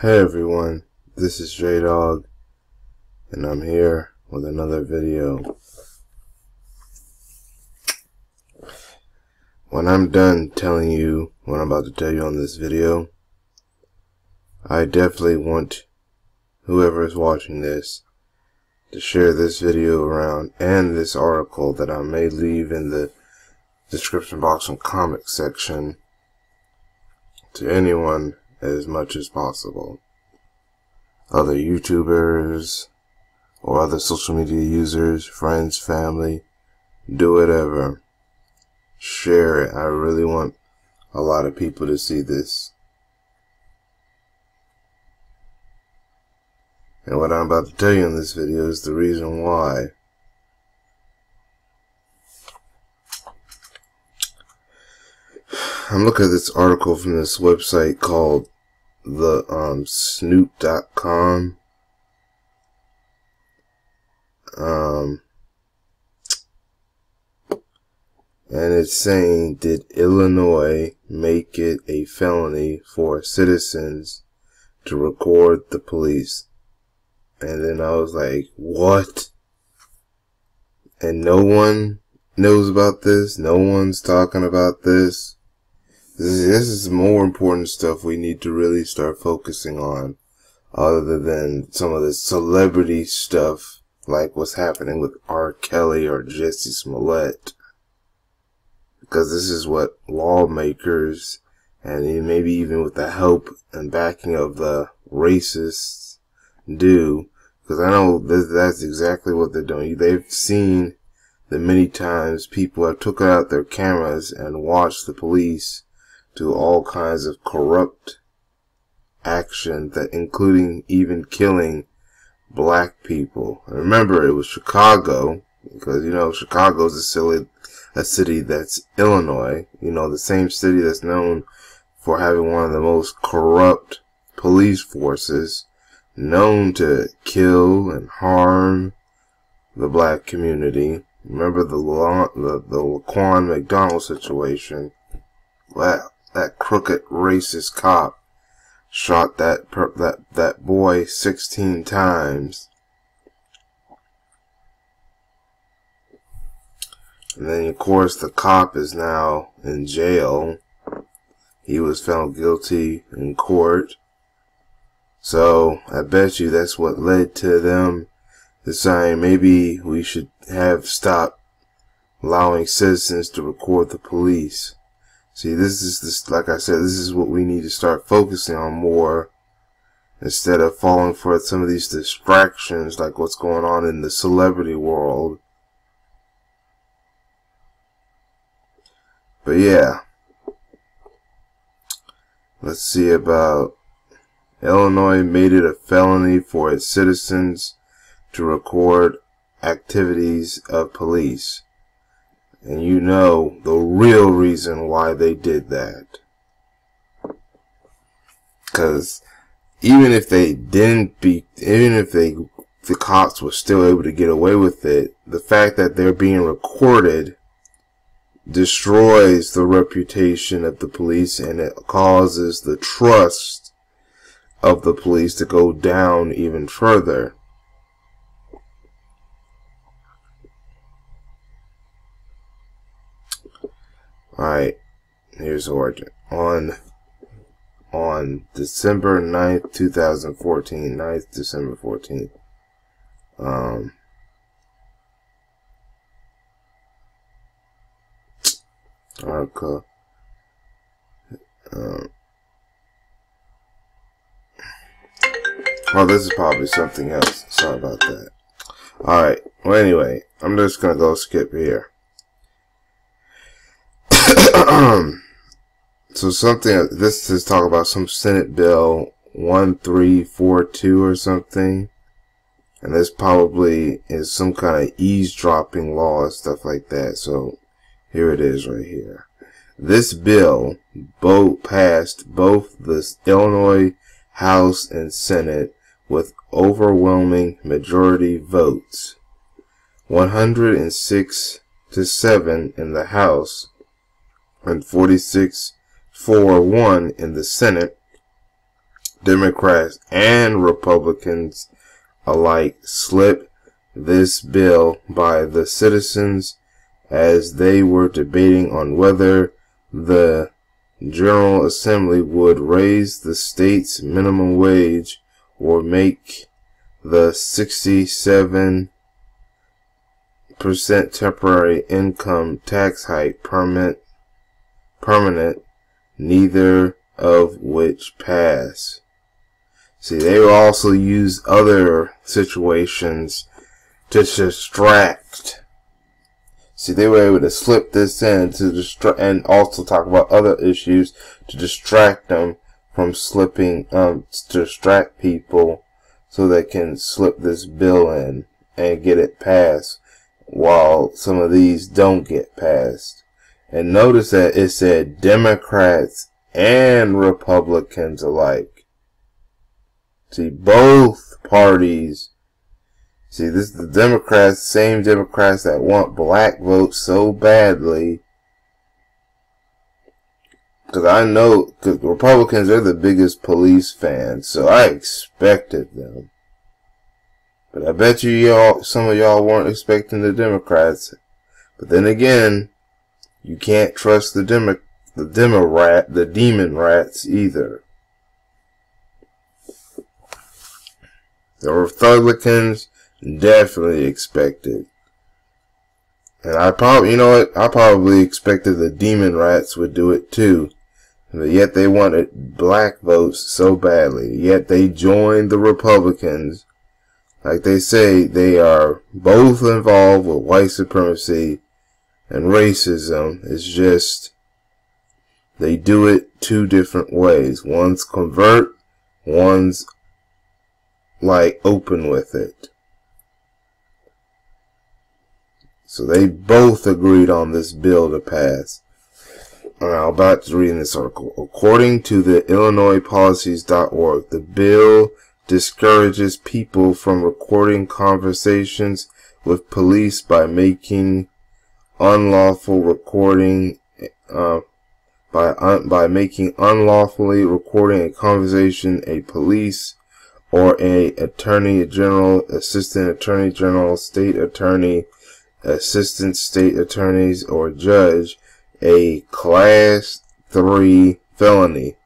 Hey everyone, this is J-Dog, and I'm here with another video. When I'm done telling you what I'm about to tell you on this video, I definitely want whoever is watching this to share this video around and this article that I may leave in the description box and comment section to anyone as much as possible. Other YouTubers or other social media users, friends, family, do whatever. Share it. I really want a lot of people to see this. And what I'm about to tell you in this video is the reason why. I'm looking at this article from this website called the snoop.com. And it's saying, did Illinois make it a felony for citizens to record the police? And then I was like, what? And no one knows about this? No one's talking about this? This is more important stuff we need to really start focusing on, other than some of the celebrity stuff, like what's happening with R. Kelly or Jesse Smollett. Because this is what lawmakers, and maybe even with the help and backing of the racists, do. Because I know that's exactly what they're doing. They've seen that many times people have took out their cameras and watched the police do all kinds of corrupt action, that including even killing black people. And remember, it was Chicago, because you know Chicago's a city that's Illinois, you know, the same city that's known for having one of the most corrupt police forces, known to kill and harm the black community. Remember the Laquan McDonald situation? Wow. That crooked racist cop shot that boy 16 times. And then of course the cop is now in jail. He was found guilty in court. So I bet you that's what led to them deciding maybe we should have stopped allowing citizens to record the police. See, like I said, this is what we need to start focusing on more, instead of falling for some of these distractions like what's going on in the celebrity world. But yeah, let's see about Illinois made it a felony for its citizens to record activities of police. And you know the real reason why they did that. Because even if the cops were still able to get away with it, the fact that they're being recorded destroys the reputation of the police, and it causes the trust of the police to go down even further. Alright, here's the origin. On December 9th, 2014, 9th December 14th, article, oh, this is probably something else. Sorry about that. Alright, well anyway, I'm just gonna go skip here. So this is talk about some Senate Bill 1342 or something. And this probably is some kind of eavesdropping law and stuff like that. So here it is right here. This bill passed both the Illinois House and Senate with overwhelming majority votes. 106 to 7 in the House and 46-4-1 in the Senate, Democrats and Republicans alike slip this bill by the citizens as they were debating on whether the General Assembly would raise the state's minimum wage or make the 67% temporary income tax hike permanent, neither of which passed. See, they will also use other situations to distract. See, they were able to slip this in to distract, and also talk about other issues to distract them from slipping, to distract people so they can slip this bill in and get it passed while some of these don't get passed. And notice that it said Democrats and Republicans alike. See, both parties. See, this is the Democrats, same Democrats that want black votes so badly. Because I know, because Republicans are the biggest police fans, so I expected them. But I bet you some of y'all weren't expecting the Democrats. But then again, you can't trust the demon rats either. The Republicans definitely expected. And I probably expected the demon rats would do it too. But yet they wanted black votes so badly. Yet they joined the Republicans. Like they say, they are both involved with white supremacy and racism. It's just, they do it two different ways. One's convert, one's like open with it. So they both agreed on this bill to pass. I'm about to read this article. According to the IllinoisPolicies.org, the bill discourages people from recording conversations with police by making unlawfully recording a conversation a police or a attorney general, assistant attorney general, state attorney, assistant state attorneys, or judge a Class 3 felony.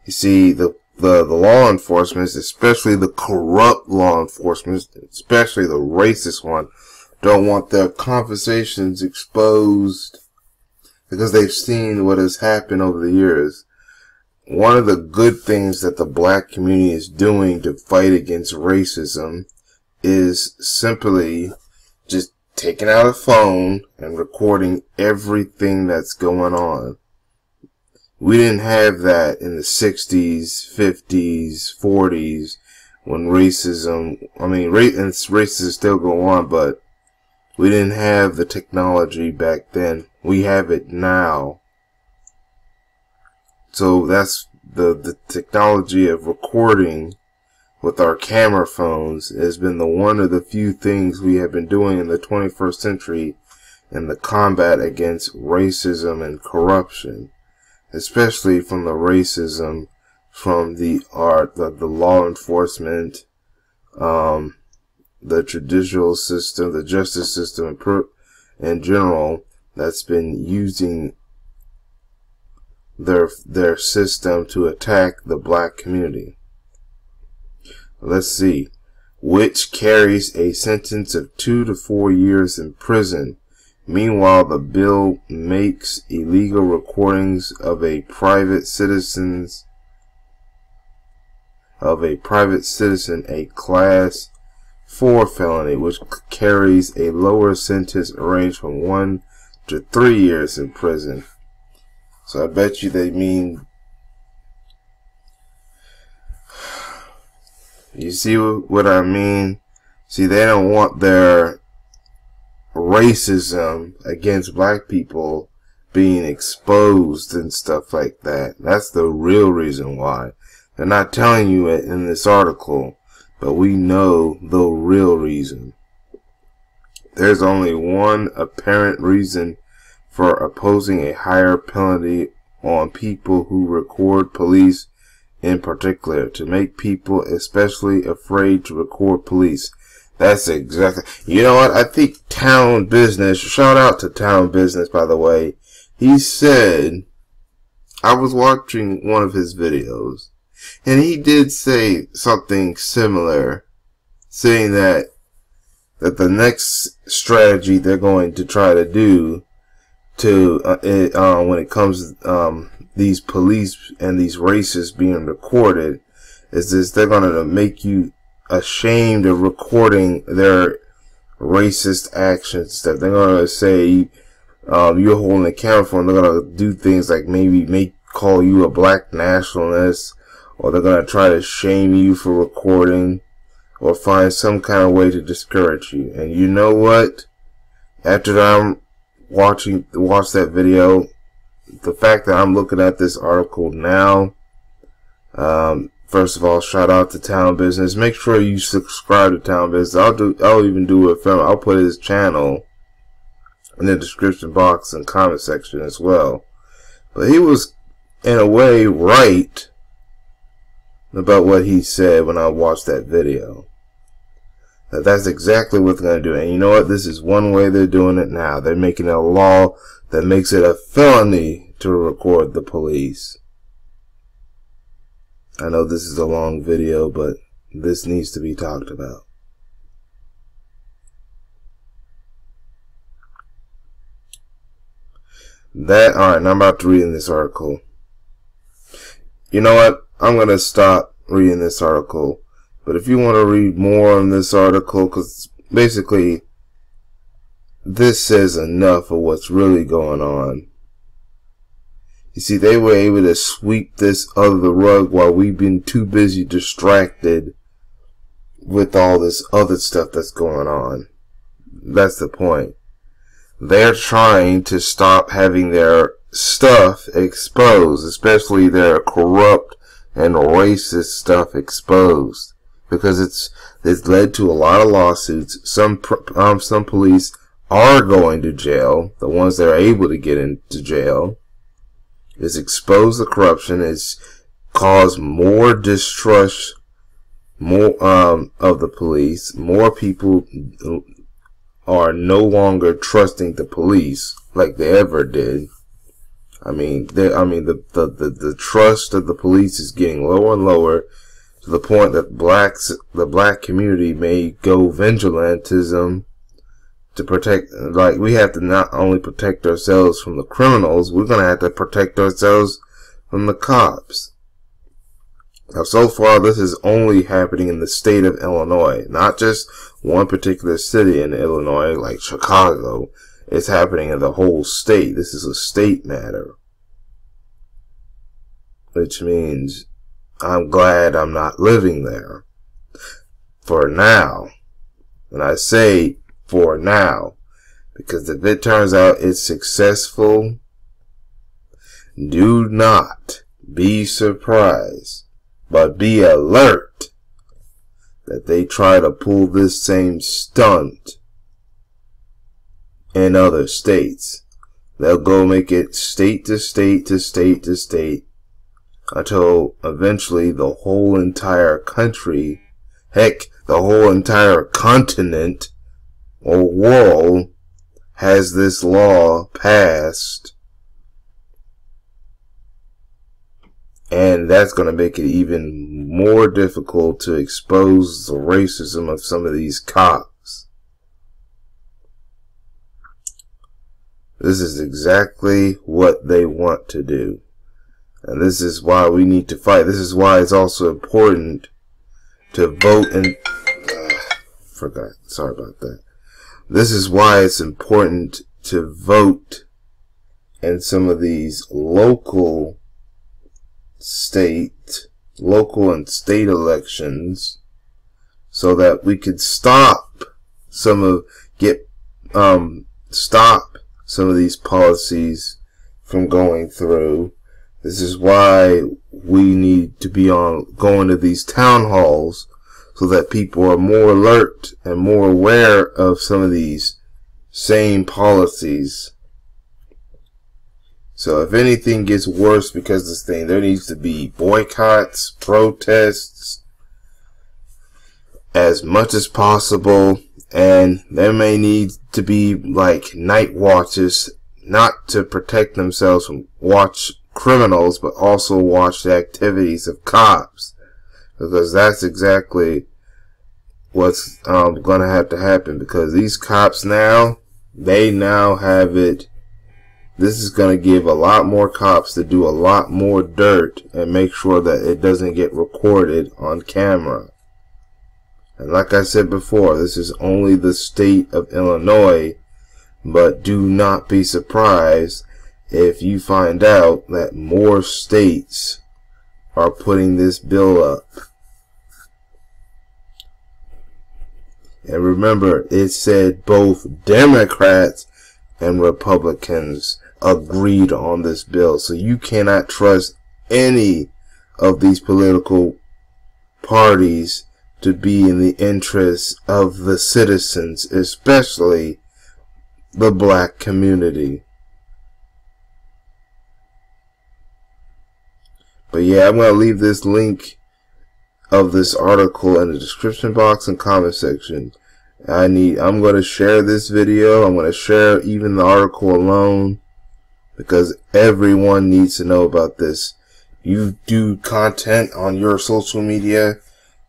You see, the law enforcement, especially the corrupt law enforcement, especially the racist one, don't want their conversations exposed because they've seen what has happened over the years. One of the good things that the black community is doing to fight against racism is simply just taking out a phone and recording everything that's going on. We didn't have that in the 60s, 50s, 40s when racism still go on, but we didn't have the technology back then. We have it now. So that's the technology of recording with our camera phones has been one of the few things we have been doing in the 21st century in the combat against racism and corruption, especially from the racism from the law enforcement, the judicial system, the justice system in general, that's been using their system to attack the black community. Let's see. Which carries a sentence of 2 to 4 years in prison. Meanwhile, the bill makes illegal recordings of a private citizen a Class 4 felony, which carries a lower sentence range from 1 to 3 years in prison. So I bet you they mean, you see what I mean? See, they don't want their racism against black people being exposed and stuff like that. That's the real reason why. They're not telling you it in this article, but we know the real reason. There's only one apparent reason for opposing a higher penalty on people who record police in particular, to make people especially afraid to record police. That's exactly, you know what, I think Town Business, shout out to Town Business, by the way, he said, I was watching one of his videos, and he did say something similar, saying that the next strategy they're going to try to do to, when it comes to, these police and these racists being recorded, is this, they're going to make you ashamed of recording their racist actions. That they're going to say, you're holding a camera for them. They're going to do things like maybe call you a black nationalist, or they're going to try to shame you for recording, or find some kind of way to discourage you. And you know what? After I'm watch that video, the fact that I'm looking at this article now, first of all, shout out to Town Business. Make sure you subscribe to Town Business. I'll even do a film. I'll put his channel in the description box and comment section as well. But he was, in a way, right about what he said when I watched that video. That's exactly what they're going to do. And you know what? This is one way they're doing it now. They're making a law that makes it a felony to record the police. I know this is a long video, but this needs to be talked about. Alright, now I'm about to read in this article. You know what? I'm going to stop reading this article. But if you want to read more on this article, because basically this says enough of what's really going on. You see, they were able to sweep this under the rug while we've been too busy distracted with all this other stuff that's going on. That's the point. They're trying to stop having their stuff exposed, especially their corrupt and racist stuff exposed, because it's led to a lot of lawsuits. Some police are going to jail. The ones that are able to get into jail. It's exposed the corruption. It's caused more distrust, of the police. More people are no longer trusting the police like they ever did. The trust of the police is getting lower and lower, to the point that the black community may go vigilantism to protect. Like, we have to not only protect ourselves from the criminals, we're going to have to protect ourselves from the cops. Now, so far, this is only happening in the state of Illinois, not just one particular city in Illinois, like Chicago. It's happening in the whole state. This is a state matter. Which means I'm glad I'm not living there. For now. And I say for now, because if it turns out it's successful, do not be surprised, but be alert that they try to pull this same stunt in other states. They'll go make it state to state to state to state, until eventually the whole entire country, heck, the whole entire continent or world has this law passed. And that's going to make it even more difficult to expose the racism of some of these cops. This is exactly what they want to do. And this is why we need to fight. This is why it's also important to vote and... forgot. Sorry about that. This is why it's important to vote in some of these local and state elections, so that we could stop some of these policies from going through. This is why we need to be going to these town halls, so that people are more alert and more aware of some of these same policies. So if anything gets worse because of this thing, there needs to be boycotts, protests, as much as possible. And there may need to be like night watches, not to protect themselves from criminals, but also watch the activities of cops. Because that's exactly what's going to have to happen. Because these cops now, they now have it. This is going to give a lot more cops to do a lot more dirt and make sure that it doesn't get recorded on camera. And like I said before, this is only the state of Illinois, but do not be surprised if you find out that more states are putting this bill up. And remember, it said both Democrats and Republicans agreed on this bill. So you cannot trust any of these political parties to be in the interests of the citizens, especially the black community. But yeah, I'm going to leave this link of this article in the description box and comment section. I'm going to share this video. I'm going to share even the article alone, because everyone needs to know about this. You do content on your social media,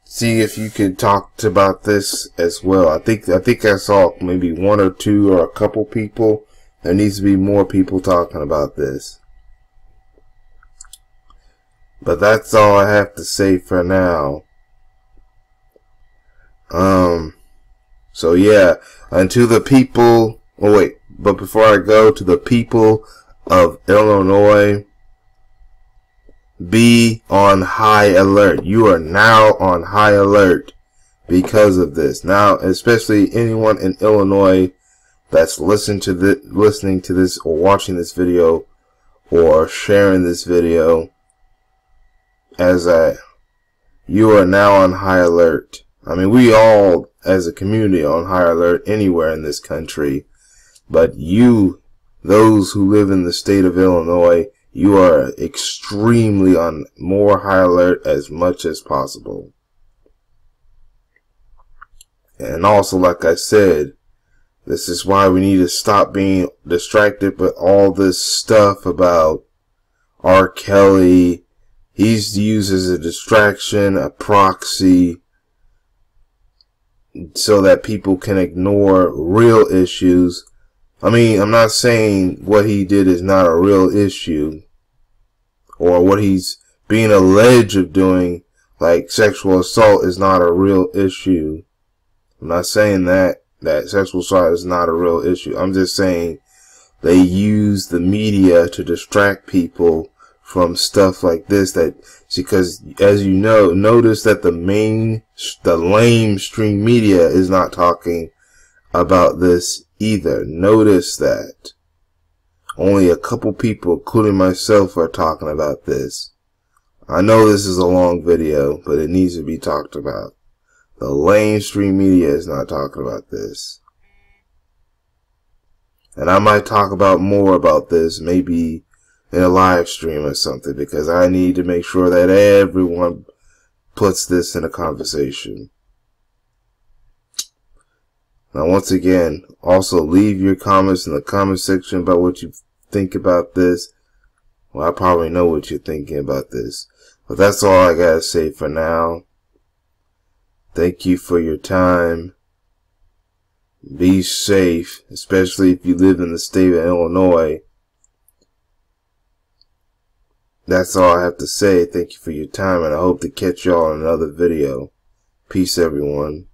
see if you can talk about this as well. I think I saw maybe one or two or a couple people. There needs to be more people talking about this. But that's all I have to say for now. So yeah, and to the people, oh wait, but before I go, to the people of Illinois, be on high alert. You are now on high alert because of this. Now, especially anyone in Illinois that's listening to this or watching this video or sharing this video, you are now on high alert. I mean, we all as a community are on high alert anywhere in this country, but you, those who live in the state of Illinois, you are extremely on more high alert as much as possible. And also, like I said, this is why we need to stop being distracted with all this stuff about R. Kelly. He's used as a distraction, a proxy, so that people can ignore real issues. I mean, I'm not saying what he did is not a real issue, or what he's being alleged of doing, like sexual assault, is not a real issue. I'm not saying that sexual assault is not a real issue. I'm just saying they use the media to distract people from stuff like this, because as you know, notice that the lamestream media is not talking about this either. Notice that only a couple people, including myself, are talking about this. I know this is a long video, but it needs to be talked about. The lamestream media is not talking about this. And I might talk about more about this, maybe in a live stream or something, because I need to make sure that everyone puts this in a conversation. Now, once again, also leave your comments in the comment section about what you think about this. Well, I probably know what you're thinking about this, but that's all I gotta say for now. Thank you for your time. Be safe, especially if you live in the state of Illinois. That's all I have to say. Thank you for your time, and I hope to catch y'all in another video. Peace, everyone.